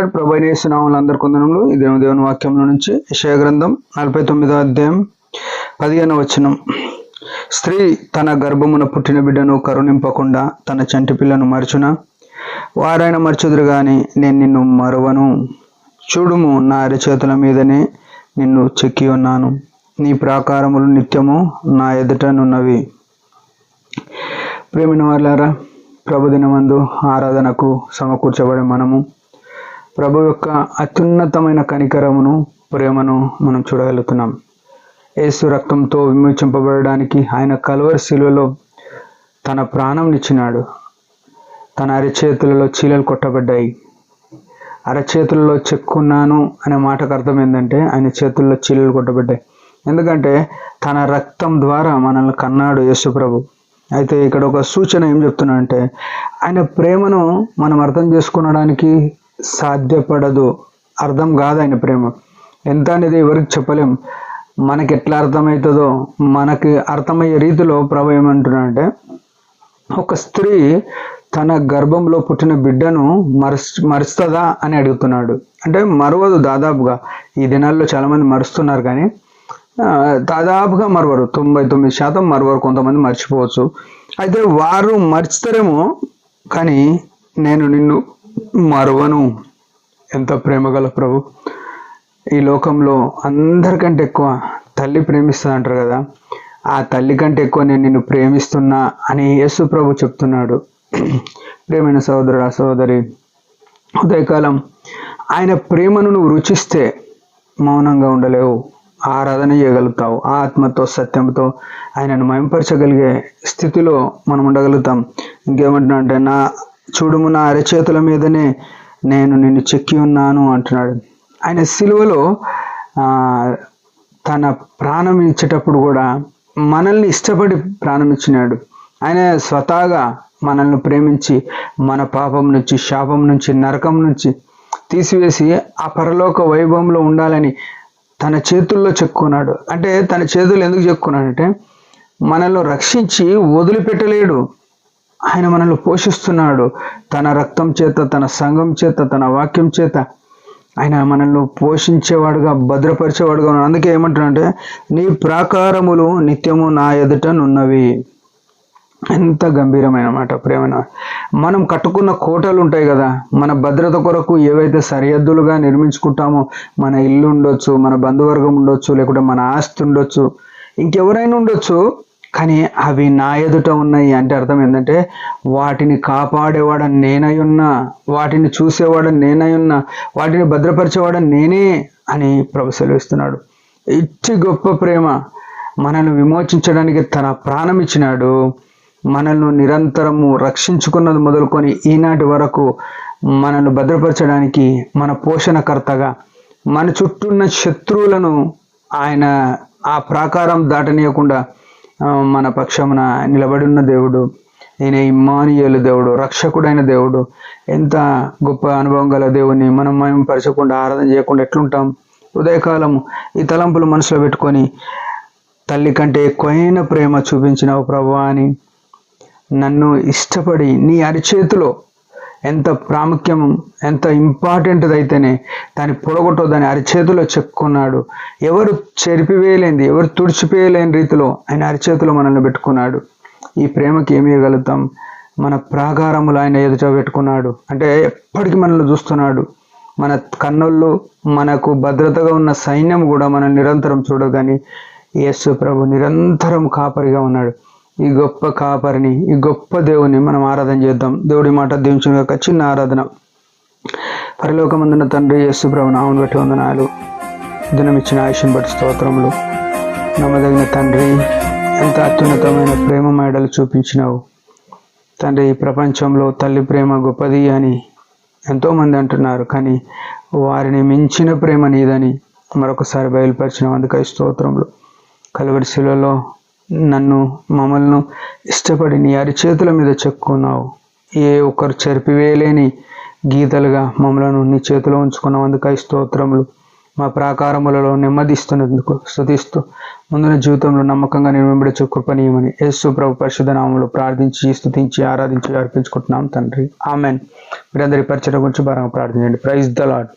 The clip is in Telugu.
లార్డ్. ప్రభు అయిన యేసు నామములో అందరికీ వందనములు. ఈ దేవుని వాక్యంలో నుంచి యెషయా గ్రంథం 49వ అధ్యాయం 15వ వచనం. స్త్రీ తన గర్భమున పుట్టిన బిడ్డను కరుణింపకుండా తన చంటి పిల్లను మరచున, వారైనా మరచుదురు గాని నేను నిన్ను మరువను. చూడుము, నా అరచేతుల మీదనే నిన్ను చెక్కి ఉన్నాను, నీ ప్రాకారములు నిత్యము నా ఎదుటనున్నవి. ప్రేమిన వారులారా, ప్రభు దినమందు ఆరాధనకు సమకూర్చబడే మనము ప్రభు యొక్క అత్యున్నతమైన కనికరమును, ప్రేమను మనం చూడగలుగుతున్నాం. యేసు రక్తంతో విమోచింపబడడానికి ఆయన కల్వరి శిలువలో తన ప్రాణం ఇచ్చినాడు. తన అరచేతులలో చీలలు కొట్టబడ్డాయి. అరచేతులలో చెక్కున్నాను అనే మాటకు అర్థం ఏంటంటే ఆయన చేతుల్లో చీలలు కొట్టబడ్డాయి. ఎందుకంటే తన రక్తం ద్వారా మనల్ని కన్నాడు యేసు ప్రభు. అయితే ఇక్కడ ఒక సూచన ఏం చెప్తున్నానంటే, ఆయన ప్రేమను మనం అర్థం చేసుకోవడానికి సాధ్యపడదు, అర్థం కాదు. ఆయన ప్రేమ ఎంత అనేది ఎవరికి చెప్పలేం. మనకి ఎట్లా అర్థమవుతుందో మనకి అర్థమయ్యే రీతిలో ప్రభు ఏమంటున్నాడంటే, ఒక స్త్రీ తన గర్భంలో పుట్టిన బిడ్డను మరుస్తుందా అని అడుగుతున్నాడు. అంటే మరవదు దాదాపుగా. ఈ దినాల్లో చాలామంది మరుస్తున్నారు కానీ దాదాపుగా మరవరు. 99% మరవరు. కొంతమంది మర్చిపోవచ్చు. అయితే వారు మర్చితారేమో కానీ నేను నిన్ను మరువను. ఎంత ప్రేమగల ప్రభు! ఈ లోకంలో అందరికంటే ఎక్కువ తల్లి ప్రేమిస్తుంది అంటారు కదా, ఆ తల్లి కంటే ఎక్కువ నేను నిన్ను ప్రేమిస్తున్నా అని యేసు ప్రభు చెప్తున్నాడు. ప్రేమైన సహోదరుడా, సహోదరి, ఉదయకాలం ఆయన ప్రేమను నువ్వు రుచిస్తే మౌనంగా ఉండలేవు, ఆరాధన చేయగలుగుతావు. ఆత్మతో సత్యంతో ఆయనను మయంపరచగలిగే స్థితిలో మనం ఉండగలుగుతాం. ఇంకేమంటున్నా అంటే, చూడుము, నా అరచేతుల మీదనే నేను నిన్ను చెక్కి ఉన్నాను అంటున్నాడు. ఆయన సిలువలో తన ప్రాణం ఇచ్చేటప్పుడు కూడా మనల్ని ఇష్టపడి ప్రాణం ఇచ్చినాడు. ఆయన స్వతహాగా మనల్ని ప్రేమించి మన పాపం నుంచి, శాపం నుంచి, నరకం నుంచి తీసివేసి ఆ పరలోక వైభవంలో ఉండాలని తన చేతుల్లో చెక్కున్నాడు. అంటే తన చేతులు ఎందుకు చెక్కున్నాడంటే, మనల్ని రక్షించి వదిలిపెట్టలేడు. ఆయన మనల్ని పోషిస్తున్నాడు. తన రక్తం చేత, తన సంఘం చేత, తన వాక్యం చేత ఆయన మనల్ని పోషించేవాడుగా, భద్రపరిచేవాడుగా ఉన్నాడు. అందుకే ఏమంటాడంటే, నీ ప్రాకారములు నిత్యము నా ఎదుటనున్నవి. ఎంత గంభీరమైన మాట ప్రేమైన. మనం కట్టుకున్న కోటలు ఉంటాయి కదా, మన భద్రత కొరకు ఏవైతే సరిహద్దులుగా నిర్మించుకుంటామో, మన ఇల్లు ఉండొచ్చు, మన బంధువర్గం ఉండొచ్చు, లేకుంటే మన ఆస్తి ఉండొచ్చు, ఇంకెవరైనా ఉండొచ్చు, కానీ అవి నా ఎదుట ఉన్నాయి అంటే అర్థం ఏంటంటే, వాటిని కాపాడేవాడని నేనై ఉన్నా, వాటిని చూసేవాడని నేనై ఉన్నా, వాటిని భద్రపరిచేవాడని నేనే అని ప్రభు సెలవిస్తున్నాడు. ఇట్టి గొప్ప ప్రేమ మనల్ని విమోచించడానికి తన ప్రాణం ఇచ్చినాడు. మనల్ని నిరంతరము రక్షించుకున్నది మొదలుకొని ఈనాటి వరకు మనల్ని భద్రపరచడానికి మన పోషణకర్తగా, మన చుట్టూ ఉన్న శత్రువులను ఆయన ఆ ప్రాకారం దాటనీయకుండా మన పక్షమున నిలబడి ఉన్న దేవుడు. ఈయన ఇమ్మానుయేలు దేవుడు, రక్షకుడైన దేవుడు. ఎంత గొప్ప అనుభవం గల దేవుని మనం మహిమపరచకుండా, ఆరాధన చేయకుండా ఎట్లుంటాం? ఉదయకాలం ఈ తలంపులు మనసులో పెట్టుకొని, తల్లి కంటే ఎక్కువైన ప్రేమ చూపించినావు ప్రభువా అని, నన్ను ఇష్టపడి నీ అరిచేతిలో ఎంత ప్రాముఖ్యం, ఎంత ఇంపార్టెంట్ అయితేనే దాన్ని పొడగొట్టో దాని అరిచేతిలో చెప్పుకున్నాడు. ఎవరు చెరిపివేయలేంది, ఎవరు తుడిచిపోయలేని రీతిలో ఆయన అరిచేతిలో మనల్ని పెట్టుకున్నాడు. ఈ ప్రేమకి ఏమి ఇవ్వగలుగుతాం? మన ప్రాకారములు ఆయన ఎదుట పెట్టుకున్నాడు. అంటే ఎప్పటికీ మనల్ని చూస్తున్నాడు. మన కన్నుళ్ళు, మనకు భద్రతగా ఉన్న సైన్యం కూడా మనల్ని నిరంతరం చూడదు, కానీ యేసు ప్రభు నిరంతరం కాపరిగా ఉన్నాడు. ఈ గొప్ప కాపరిని, ఈ గొప్ప దేవుని మనం ఆరాధన చేద్దాం. దేవుడి మాట దీవించిన యొక్క చిన్న ఆరాధన. పరలోకమందున తండ్రి, యేసు ప్రభు నామమును బట్టి వందనాలు. దినమిచ్చిన ఆయుష్ను బట్టి స్తోత్రములు. నమ్మదగిన తండ్రి, ఎంత అత్యున్నతమైన ప్రేమ మేడలు చూపించినావు తండ్రి. ఈ ప్రపంచంలో తల్లి ప్రేమ గొప్పది అని ఎంతోమంది అంటున్నారు, కానీ వారిని మించిన ప్రేమ నీదని మరొకసారి బయలుపరిచినావు. అందుకై స్తోత్రములు. కల్వరి శిలువలో నన్ను, మమ్మల్ని ఇష్టపడి నీ అరిచేతుల మీద చెక్కున్నావు. ఏ ఒక్కరు చెరిపివేయలేని గీతలుగా మమ్మలను నీ చేతిలో ఉంచుకున్నావు. అందుకై స్తోత్రములు. మా ప్రాకారములలో నెమ్మదిస్తున్నందుకు స్తుతిస్తూ ముందున జీవితంలో నమ్మకంగా నేను వెంబడించే కృపనీయమని యేసు ప్రభు పరిశుద్ధ నామములో ప్రార్థించి, స్తుతించి, ఆరాధించి అర్పించుకుంటున్నాం తండ్రి. ఆమెన్. మీరందరి పరిచయం గురించి బాగా ప్రార్థన చేయండి. Praise the lord.